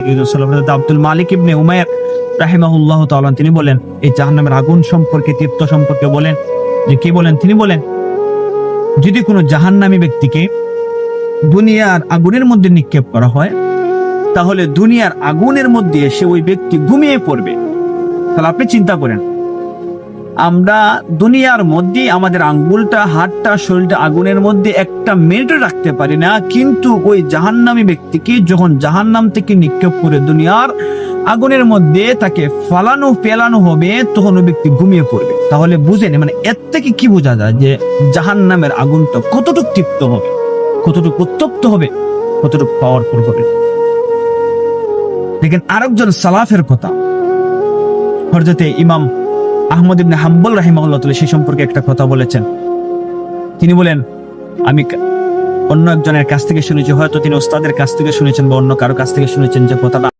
আব্দুল মালিক ইবনে উমাইর রাহিমাহুল্লাহ তাআলা তিনি বলেন এই জাহান্নামের আগুন সম্পর্কে, তৃপ্ত সম্পর্কে বলেন যে কি বলেন, তিনি বলেন যদি কোনো জাহান্নামী ব্যক্তিকে দুনিয়ার আগুনের মধ্যে নিক্ষেপ করা হয় তাহলে দুনিয়ার আগুনের মধ্যে এসে ওই ব্যক্তি ঘুমিয়ে পড়বে। তাহলে আপনি চিন্তা করেন, আমরা দুনিয়ার মধ্যে আমাদের আঙ্গুলটা, হাতটা, শরীরটা আগুনের মধ্যে একটা মিনিটও রাখতে পারি না, কিন্তু ওই জাহান্নামী ব্যক্তিকে যখন জাহান্নাম থেকে নিক্ষেপ করে দুনিয়ার আগুনের মধ্যে তাকে ফেলানো হবে তখন ওই ব্যক্তি ঘুমিয়ে পড়বে। তাহলে বুঝেন, মানে এর থেকে কি বোঝা যায় যে জাহান্নামের আগুনটা কতটুকু তৃপ্ত হবে, কতটুকু উত্তপ্ত হবে, কতটুকু পাওয়ারফুল হবে। দেখেন আরেকজন সালাফের কথা, হযরতে ইমাম আহমদ ইবনে হাম্বল রাহিমাহুল্লাহ তাআলা সেই সম্পর্কে একটা কথা বলেছেন। তিনি বলেন, আমি অন্য একজনের কাছ থেকে শুনেছি, হয়তো তিনি ওস্তাদের কাছ থেকে শুনেছেন বা অন্য কারো কাছ থেকে শুনেছেন, যে কথাটা